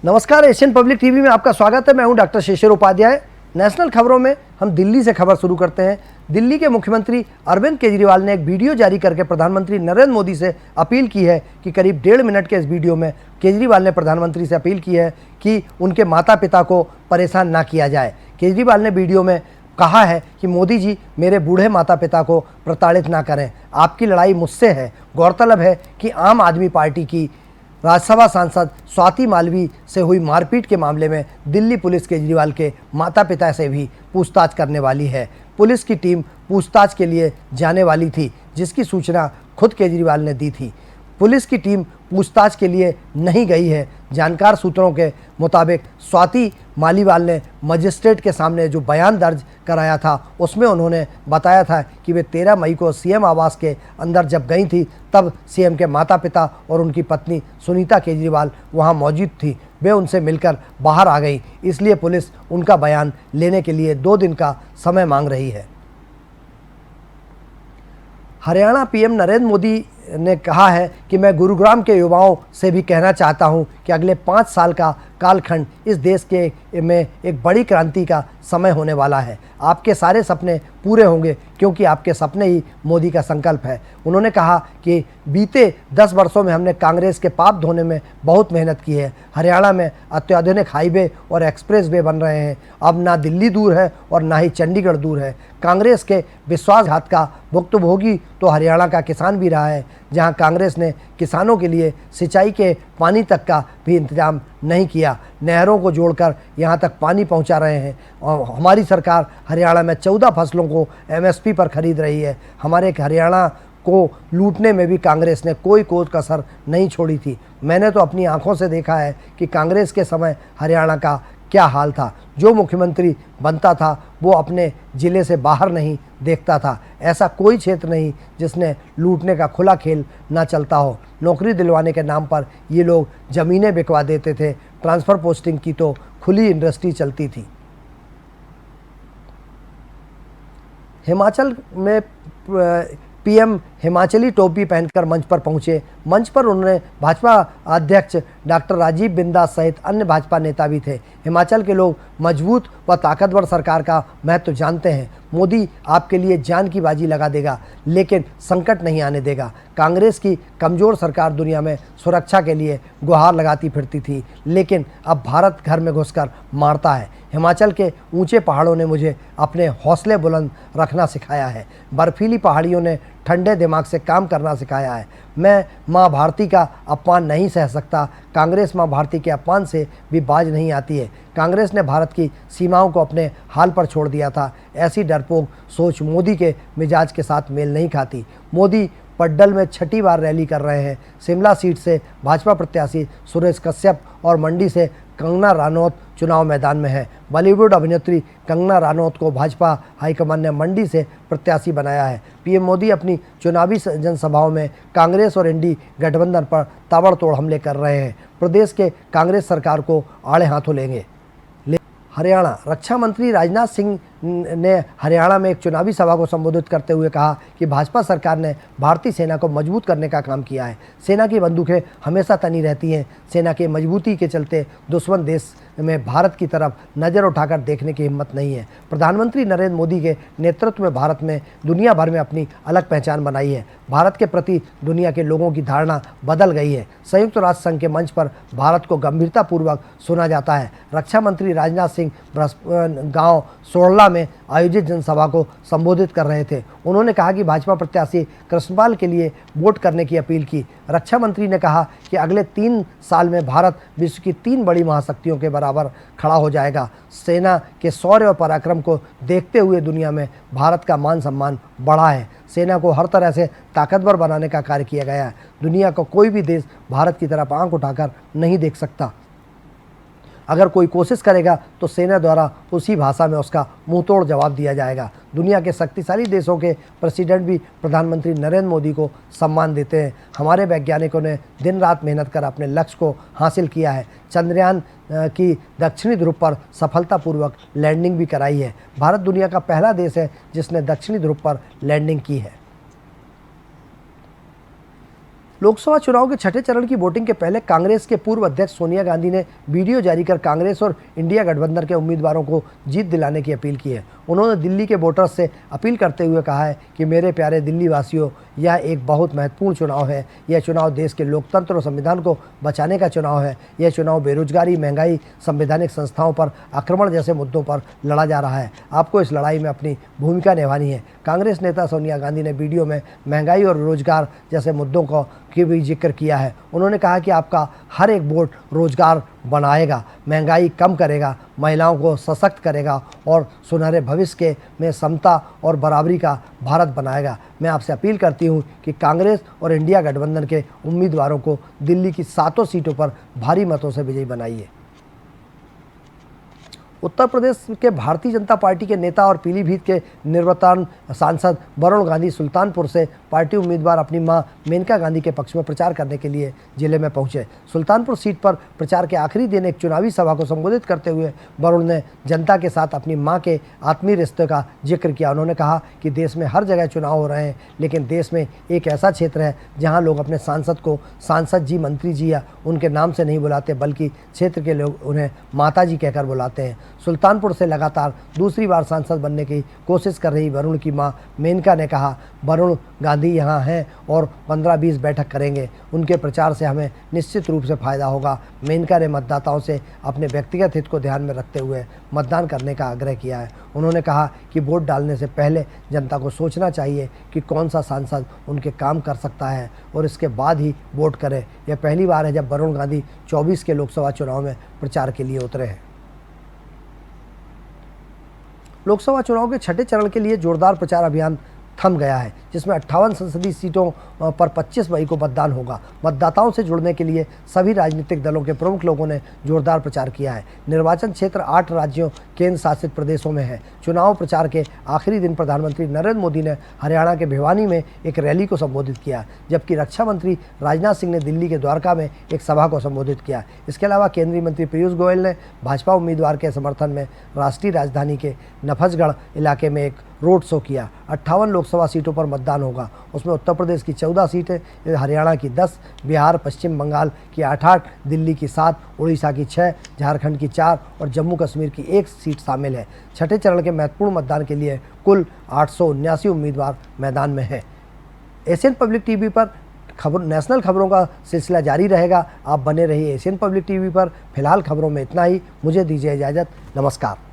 नमस्कार, Asian public TV में आपका स्वागत है। मैं हूं डॉक्टर शेषर उपाध्याय। नेशनल खबरों में हम दिल्ली से खबर शुरू करते हैं। दिल्ली के मुख्यमंत्री अरविंद केजरीवाल ने एक वीडियो जारी करके प्रधानमंत्री नरेंद्र मोदी से अपील की है कि करीब 1.5 मिनट के इस वीडियो में केजरीवाल ने प्रधानमंत्री से अपील की है कि उनके माता पिता को परेशान ना किया जाए। केजरीवाल ने वीडियो में कहा है कि मोदी जी, मेरे बूढ़े माता पिता को प्रताड़ित ना करें, आपकी लड़ाई मुझसे है। गौरतलब है कि आम आदमी पार्टी की राज्यसभा सांसद स्वाति मालवी से हुई मारपीट के मामले में दिल्ली पुलिस केजरीवाल के माता पिता से भी पूछताछ करने वाली है। पुलिस की टीम पूछताछ के लिए जाने वाली थी, जिसकी सूचना खुद केजरीवाल ने दी थी। पुलिस की टीम पूछताछ के लिए नहीं गई है। जानकार सूत्रों के मुताबिक स्वाति मालीवाल ने मजिस्ट्रेट के सामने जो बयान दर्ज कराया था, उसमें उन्होंने बताया था कि वे 13 मई को सीएम आवास के अंदर जब गई थी, तब सीएम के माता पिता और उनकी पत्नी सुनीता केजरीवाल वहां मौजूद थी। वे उनसे मिलकर बाहर आ गई, इसलिए पुलिस उनका बयान लेने के लिए 2 दिन का समय मांग रही है। हरियाणा पीएम नरेंद्र मोदी ने कहा है कि मैं गुरुग्राम के युवाओं से भी कहना चाहता हूं कि अगले 5 साल का कालखंड इस देश के में एक बड़ी क्रांति का समय होने वाला है। आपके सारे सपने पूरे होंगे, क्योंकि आपके सपने ही मोदी का संकल्प है। उन्होंने कहा कि बीते 10 वर्षों में हमने कांग्रेस के पाप धोने में बहुत मेहनत की है। हरियाणा में अत्याधुनिक हाईवे और एक्सप्रेस वे बन रहे हैं। अब ना दिल्ली दूर है और ना ही चंडीगढ़ दूर है। कांग्रेस के विश्वासघात का भुक्तभोगी तो हरियाणा का किसान भी रहा है, जहां कांग्रेस ने किसानों के लिए सिंचाई के पानी तक का भी इंतजाम नहीं किया। नहरों को जोड़कर यहां तक पानी पहुंचा रहे हैं। और हमारी सरकार हरियाणा में 14 फसलों को एमएसपी पर खरीद रही है। हमारे हरियाणा को लूटने में भी कांग्रेस ने कोई कसर नहीं छोड़ी थी। मैंने तो अपनी आंखों से देखा है कि कांग्रेस के समय हरियाणा का क्या हाल था। जो मुख्यमंत्री बनता था वो अपने ज़िले से बाहर नहीं देखता था। ऐसा कोई क्षेत्र नहीं जिसने लूटने का खुला खेल ना चलता हो। नौकरी दिलवाने के नाम पर ये लोग ज़मीनें बिकवा देते थे। ट्रांसफ़र पोस्टिंग की तो खुली इंडस्ट्री चलती थी। हिमाचल में पीएम हिमाचली टोपी पहनकर मंच पर पहुंचे। मंच पर उन्होंने भाजपा अध्यक्ष डॉक्टर राजीव बिंदास सहित अन्य भाजपा नेता भी थे। हिमाचल के लोग मजबूत व ताकतवर सरकार का महत्व जानते हैं। मोदी आपके लिए जान की बाजी लगा देगा, लेकिन संकट नहीं आने देगा। कांग्रेस की कमज़ोर सरकार दुनिया में सुरक्षा के लिए गुहार लगाती फिरती थी, लेकिन अब भारत घर में घुसकर मारता है। हिमाचल के ऊंचे पहाड़ों ने मुझे अपने हौसले बुलंद रखना सिखाया है। बर्फीली पहाड़ियों ने ठंडे दिमाग से काम करना सिखाया है। मैं माँ भारती का अपमान नहीं सह सकता। कांग्रेस माँ भारती के अपमान से भी बाज नहीं आती है। कांग्रेस ने भारत की सीमाओं को अपने हाल पर छोड़ दिया था। ऐसी डरपोक सोच मोदी के मिजाज के साथ मेल नहीं खाती। मोदी पड्डल में 6ठी बार रैली कर रहे हैं। शिमला सीट से भाजपा प्रत्याशी सुरेश कश्यप और मंडी से कंगना रनौत चुनाव मैदान में है। बॉलीवुड अभिनेत्री कंगना रनौत को भाजपा हाईकमान ने मंडी से प्रत्याशी बनाया है। पीएम मोदी अपनी चुनावी जनसभाओं में कांग्रेस और इंडी गठबंधन पर ताबड़तोड़ हमले कर रहे हैं। प्रदेश के कांग्रेस सरकार को आड़े हाथों लेंगे। हरियाणा रक्षा मंत्री राजनाथ सिंह ने हरियाणा में एक चुनावी सभा को संबोधित करते हुए कहा कि भाजपा सरकार ने भारतीय सेना को मजबूत करने का काम किया है। सेना की बंदूकें हमेशा तनी रहती हैं। सेना की मजबूती के चलते दुश्मन देश में भारत की तरफ नज़र उठाकर देखने की हिम्मत नहीं है। प्रधानमंत्री नरेंद्र मोदी के नेतृत्व में भारत में दुनिया भर में अपनी अलग पहचान बनाई है। भारत के प्रति दुनिया के लोगों की धारणा बदल गई है। संयुक्त राष्ट्र संघ के मंच पर भारत को गंभीरतापूर्वक सुना जाता है। रक्षा मंत्री राजनाथ सिंह गांव सोड़ला में आयोजित जनसभा को संबोधित कर रहे थे। उन्होंने कहा कि भाजपा प्रत्याशी कृष्णपाल के लिए वोट करने की अपील की। रक्षा मंत्री ने कहा कि अगले 3 साल में भारत विश्व की 3 बड़ी महाशक्तियों के बराबर खड़ा हो जाएगा। सेना के शौर्य और पराक्रम को देखते हुए दुनिया में भारत का मान सम्मान बढ़ा है। सेना को हर तरह से ताकतवर बनाने का कार्य किया गया है। दुनिया का कोई भी देश भारत की तरफ आंख उठाकर नहीं देख सकता। अगर कोई कोशिश करेगा तो सेना द्वारा उसी भाषा में उसका मुंहतोड़ जवाब दिया जाएगा। दुनिया के शक्तिशाली देशों के प्रेसिडेंट भी प्रधानमंत्री नरेंद्र मोदी को सम्मान देते हैं। हमारे वैज्ञानिकों ने दिन रात मेहनत कर अपने लक्ष्य को हासिल किया है। चंद्रयान की दक्षिणी ध्रुव पर सफलतापूर्वक लैंडिंग भी कराई है। भारत दुनिया का पहला देश है जिसने दक्षिणी ध्रुव पर लैंडिंग की है। लोकसभा चुनाव के छठे चरण की वोटिंग के पहले कांग्रेस के पूर्व अध्यक्ष सोनिया गांधी ने वीडियो जारी कर कांग्रेस और इंडिया गठबंधन के उम्मीदवारों को जीत दिलाने की अपील की है। उन्होंने दिल्ली के वोटर्स से अपील करते हुए कहा है कि मेरे प्यारे दिल्ली वासियों, यह एक बहुत महत्वपूर्ण चुनाव है। यह चुनाव देश के लोकतंत्र और संविधान को बचाने का चुनाव है। यह चुनाव बेरोजगारी, महंगाई, संवैधानिक संस्थाओं पर आक्रमण जैसे मुद्दों पर लड़ा जा रहा है। आपको इस लड़ाई में अपनी भूमिका निभानी है। कांग्रेस नेता सोनिया गांधी ने वीडियो में महंगाई और रोजगार जैसे मुद्दों को की भी जिक्र किया है। उन्होंने कहा कि आपका हर एक वोट रोजगार बनाएगा, महंगाई कम करेगा, महिलाओं को सशक्त करेगा और सुनहरे भविष्य में समता और बराबरी का भारत बनाएगा। मैं आपसे अपील करती हूं कि कांग्रेस और इंडिया गठबंधन के उम्मीदवारों को दिल्ली की 7 सीटों पर भारी मतों से विजयी बनाइए। उत्तर प्रदेश के भारतीय जनता पार्टी के नेता और पीलीभीत के निवर्तमान सांसद वरुण गांधी सुल्तानपुर से पार्टी उम्मीदवार अपनी मां मेनका गांधी के पक्ष में प्रचार करने के लिए जिले में पहुंचे। सुल्तानपुर सीट पर प्रचार के आखिरी दिन एक चुनावी सभा को संबोधित करते हुए वरुण ने जनता के साथ अपनी मां के आत्मीय रिश्ते का जिक्र किया। उन्होंने कहा कि देश में हर जगह चुनाव हो रहे हैं, लेकिन देश में एक ऐसा क्षेत्र है जहाँ लोग अपने सांसद को सांसद जी, मंत्री जी या उनके नाम से नहीं बुलाते, बल्कि क्षेत्र के लोग उन्हें माता जी कहकर बुलाते हैं। सुल्तानपुर से लगातार दूसरी बार सांसद बनने की कोशिश कर रही वरुण की मां मेनका ने कहा, वरुण गांधी यहाँ हैं और 15-20 बैठक करेंगे। उनके प्रचार से हमें निश्चित रूप से फायदा होगा। मेनका ने मतदाताओं से अपने व्यक्तिगत हित को ध्यान में रखते हुए मतदान करने का आग्रह किया है। उन्होंने कहा कि वोट डालने से पहले जनता को सोचना चाहिए कि कौन सा सांसद उनके काम कर सकता है और इसके बाद ही वोट करें। यह पहली बार है जब वरुण गांधी 24 के लोकसभा चुनाव में प्रचार के लिए उतरे हैं। लोकसभा चुनाव के छठे चरण के लिए जोरदार प्रचार अभियान थम गया है, जिसमें 58 संसदीय सीटों पर 25 मई को मतदान होगा। मतदाताओं से जुड़ने के लिए सभी राजनीतिक दलों के प्रमुख लोगों ने जोरदार प्रचार किया है। निर्वाचन क्षेत्र 8 राज्यों, केंद्र शासित प्रदेशों में है। चुनाव प्रचार के आखिरी दिन प्रधानमंत्री नरेंद्र मोदी ने हरियाणा के भिवानी में एक रैली को संबोधित किया, जबकि रक्षा मंत्री राजनाथ सिंह ने दिल्ली के द्वारका में एक सभा को संबोधित किया। इसके अलावा केंद्रीय मंत्री पीयूष गोयल ने भाजपा उम्मीदवार के समर्थन में राष्ट्रीय राजधानी के नफजगढ़ इलाके में एक रोड शो किया। 58 लोकसभा सीटों पर मतदान होगा। उसमें उत्तर प्रदेश की 14 सीटें, हरियाणा की 10, बिहार, पश्चिम बंगाल की 8, दिल्ली की 7, उड़ीसा की 6, झारखंड की 4 और जम्मू कश्मीर की 1 सीट शामिल है। छठे चरण के महत्वपूर्ण मतदान के लिए कुल 879 उम्मीदवार मैदान में हैं। एशियन पब्लिक टीवी पर नेशनल खबरों का सिलसिला जारी रहेगा। आप बने रहिए एशियन पब्लिक टीवी पर। फिलहाल खबरों में इतना ही। मुझे दीजिए इजाज़त। नमस्कार।